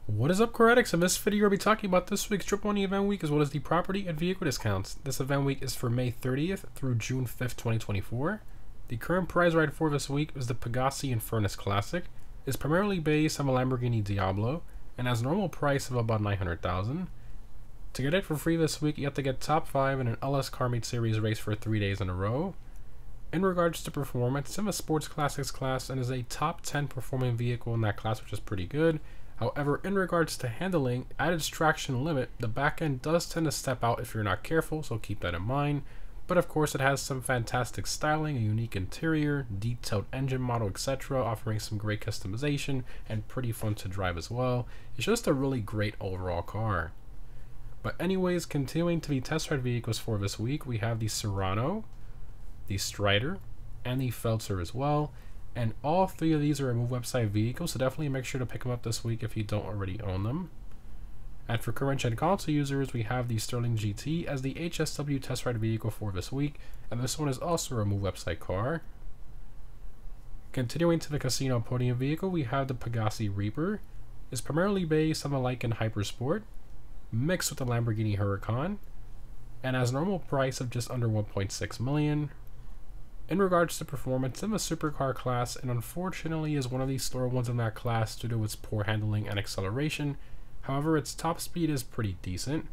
What is up, car addicts? In this video, we'll be talking about this week's Triple Money Event Week as well as the property and vehicle discounts. This event week is for May 30th through June 5th, 2024. The current prize ride for this week is the Pegassi Infernus Classic. It's primarily based on a Lamborghini Diablo and has a normal price of about $900,000. To get it for free this week, you have to get top 5 in an LS Car Meet Series race for 3 days in a row. In regards to performance, it's in the Sports Classics class and is a top 10 performing vehicle in that class, which is pretty good. However, in regards to handling, at its traction limit, the back end does tend to step out if you're not careful, so keep that in mind. But of course, it has some fantastic styling, a unique interior, detailed engine model, etc., offering some great customization and pretty fun to drive as well. It's just a really great overall car. But anyways, continuing to the test ride vehicles for this week, we have the Serrano, the Strider, and the Feltzer as well. And all 3 of these are Remove website vehicles, so definitely make sure to pick them up this week if you don't already own them. And for current gen console users, we have the Sterling GT as the HSW test ride vehicle for this week, and this one is also a Remove website car. Continuing to the casino podium vehicle, we have the Pegassi Reaper. It's primarily based on the Lykan Hypersport, mixed with the Lamborghini Huracan, and has a normal price of just under $1.6 million. In regards to performance, in the supercar class, and unfortunately is one of the slower ones in that class due to its poor handling and acceleration. However, its top speed is pretty decent.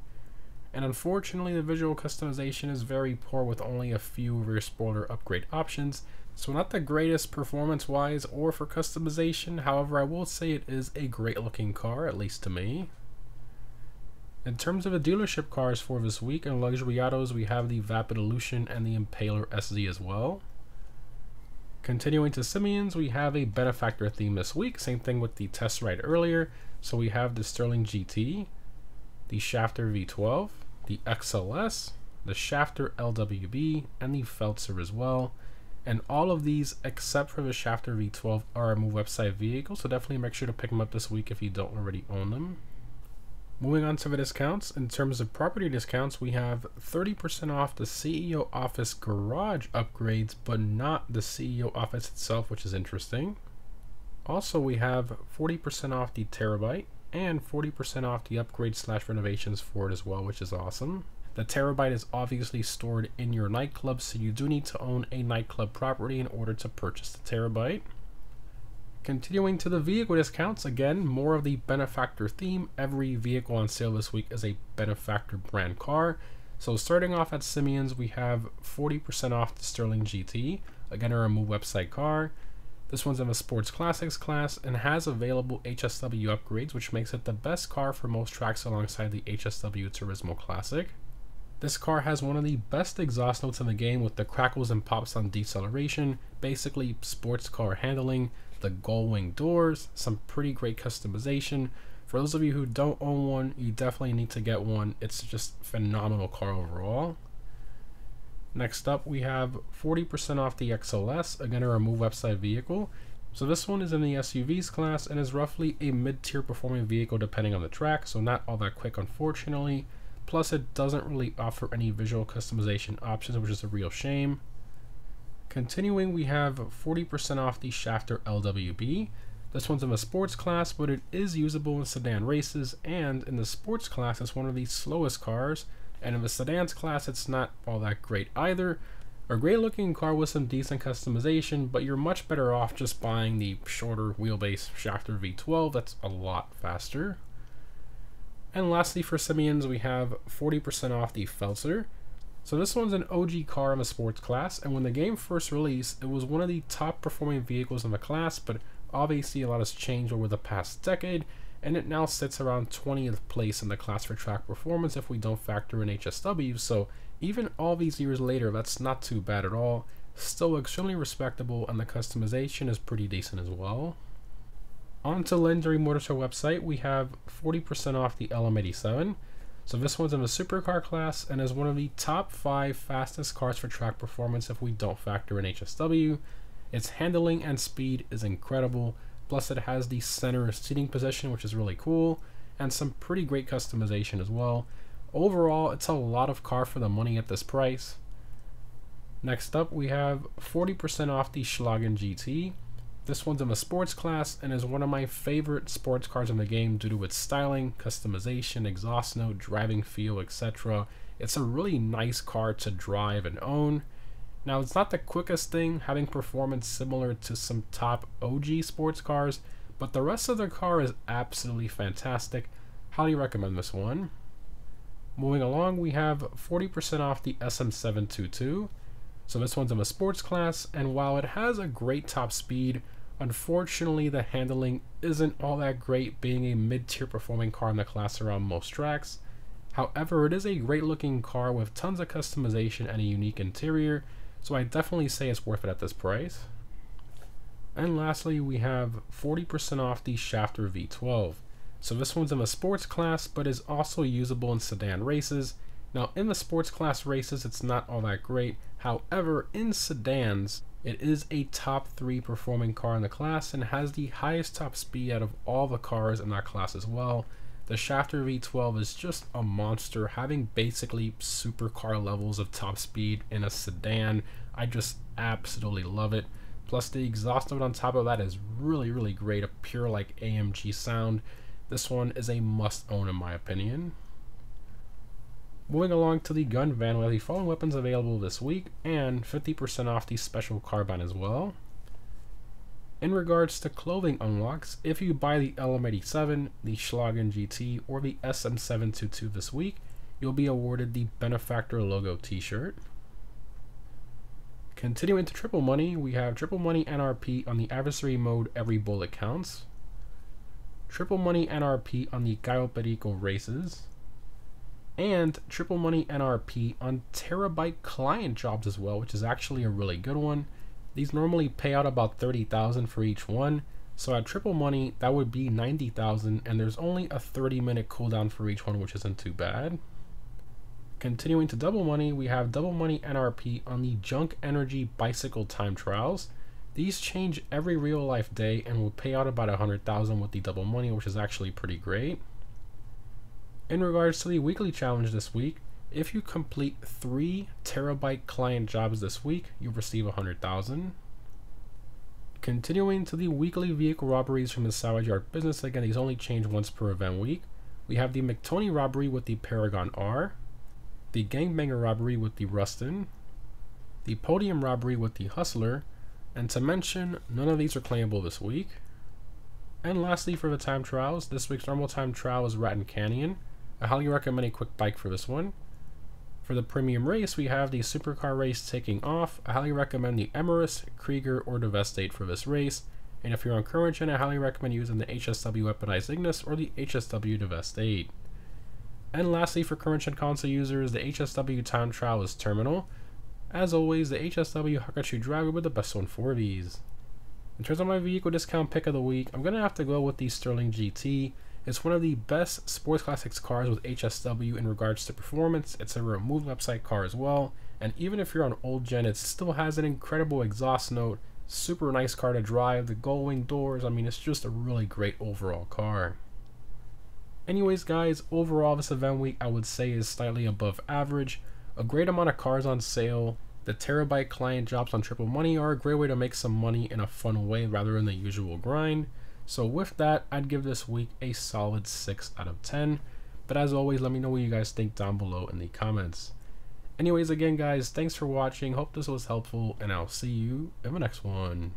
And unfortunately, the visual customization is very poor with only a few rear spoiler upgrade options. So not the greatest performance-wise or for customization. However, I will say it is a great looking car, at least to me. In terms of the dealership cars for this week, in luxury autos, we have the Vapid Illusion and the Impaler SZ as well. Continuing to Simeons, we have a benefactor theme this week, same thing with the test ride earlier. So we have the Sterling GT, the Shafter V12, the XLS, the Shafter LWB, and the Feltzer as well. And all of these, except for the Shafter V12, are Remove website vehicles, so definitely make sure to pick them up this week if you don't already own them. Moving on to the discounts, in terms of property discounts, we have 30% off the CEO office garage upgrades, but not the CEO office itself, which is interesting. Also, we have 40% off the Terabyte and 40% off the upgrade/renovations for it as well, which is awesome. The Terabyte is obviously stored in your nightclub, so you do need to own a nightclub property in order to purchase the Terabyte. Continuing to the vehicle discounts, again, more of the benefactor theme. Every vehicle on sale this week is a benefactor brand car. So starting off at Simeons, we have 40% off the Sterling GT, again a Remove website car. This one's in the Sports Classics class and has available HSW upgrades, which makes it the best car for most tracks alongside the HSW Turismo Classic. This car has one of the best exhaust notes in the game with the crackles and pops on deceleration, basically sports car handling, the gull wing doors, some pretty great customization. For those of you who don't own one, you definitely need to get one. It's just a phenomenal car overall. Next up, we have 40% off the XLS, again a Remove website vehicle. So this one is in the SUVs class and is roughly a mid-tier performing vehicle depending on the track, so not all that quick unfortunately. Plus it doesn't really offer any visual customization options, which is a real shame. Continuing, we have 40% off the Shafter LWB. This one's in the sports class, but it is usable in sedan races, and in the sports class, it's one of the slowest cars, and in the sedans class, it's not all that great either. A great looking car with some decent customization, but you're much better off just buying the shorter wheelbase Shafter V12, that's a lot faster. And lastly, for Simeons, we have 40% off the Feltzer. So this one's an OG car in the sports class, and when the game first released, it was one of the top performing vehicles in the class, but obviously a lot has changed over the past decade, and it now sits around 20th place in the class for track performance if we don't factor in HSW, so even all these years later, that's not too bad at all. Still extremely respectable, and the customization is pretty decent as well. On to Legendary Motorsport website, we have 40% off the LM87. So this one's in the supercar class and is one of the top 5 fastest cars for track performance if we don't factor in HSW. Its handling and speed is incredible, plus it has the center seating position, which is really cool, and some pretty great customization as well. Overall, it's a lot of car for the money at this price. Next up, we have 40% off the Schlagen GT. This one's in the sports class and is one of my favorite sports cars in the game due to its styling, customization, exhaust note, driving feel, etc. It's a really nice car to drive and own. Now, it's not the quickest thing, having performance similar to some top OG sports cars, but the rest of the car is absolutely fantastic. Highly recommend this one. Moving along, we have 40% off the SM722. So this one's in the sports class, and while it has a great top speed, unfortunately the handling isn't all that great, being a mid-tier performing car in the class around most tracks. However, it is a great looking car with tons of customization and a unique interior, so I definitely say it's worth it at this price. And lastly, we have 40% off the Shafter V12. So this one's in the sports class, but is also usable in sedan races. Now, in the sports class races, it's not all that great. However, in sedans, it is a top 3 performing car in the class and has the highest top speed out of all the cars in that class as well. The Shafter V12 is just a monster, having basically supercar levels of top speed in a sedan. I just absolutely love it. Plus the exhaust note on top of that is really great, a pure like AMG sound. This one is a must own in my opinion. Moving along to the gun van, we have the following weapons available this week and 50% off the special carbine as well. In regards to clothing unlocks, if you buy the LM87, the Schlagen GT, or the SM722 this week, you'll be awarded the Benefactor logo t-shirt. Continuing to triple money, we have triple money NRP on the adversary mode Every Bullet Counts, triple money NRP on the Gallo Perico races, and triple money NRP on Terabyte client jobs as well, which is actually a really good one. These normally pay out about 30,000 for each one, so at triple money that would be 90,000, and there's only a 30-minute cooldown for each one, which isn't too bad. Continuing to double money, we have double money NRP on the Junk Energy bicycle time trials. These change every real life day and will pay out about 100,000 with the double money, which is actually pretty great. In regards to the weekly challenge this week, if you complete 3 Terabyte client jobs this week, you'll receive 100,000. Continuing to the weekly vehicle robberies from the Salvage Yard business, again these only change once per event week. We have the McTony robbery with the Paragon R, the Gangbanger robbery with the Rustin, the Podium robbery with the Hustler, and to mention, none of these are claimable this week. And lastly, for the time trials, this week's normal time trial is Raton Canyon. I highly recommend a quick bike for this one. For the premium race, we have the supercar race taking off. I highly recommend the Emerus, Krieger, or Devastate for this race. And if you're on current gen, I highly recommend using the HSW Weaponized Ignis or the HSW Devastate. And lastly, for current gen console users, the HSW time trial is terminal. As always, the HSW Hakachu driver with the best one for these. In terms of my vehicle discount pick of the week, I'm going to have to go with the Sterling GT. It's one of the best sports classics cars with HSW in regards to performance. It's a remove website car as well, and even if you're on old gen, it still has an incredible exhaust note, super nice car to drive, the gull wing doors. I mean, it's just a really great overall car. Anyways guys, overall this event week I would say is slightly above average. A great amount of cars on sale. The Terabyte client jobs on triple money are a great way to make some money in a fun way rather than the usual grind. So with that, I'd give this week a solid 6 out of 10. But as always, let me know what you guys think down below in the comments. Anyways, again guys, thanks for watching. Hope this was helpful, and I'll see you in the next one.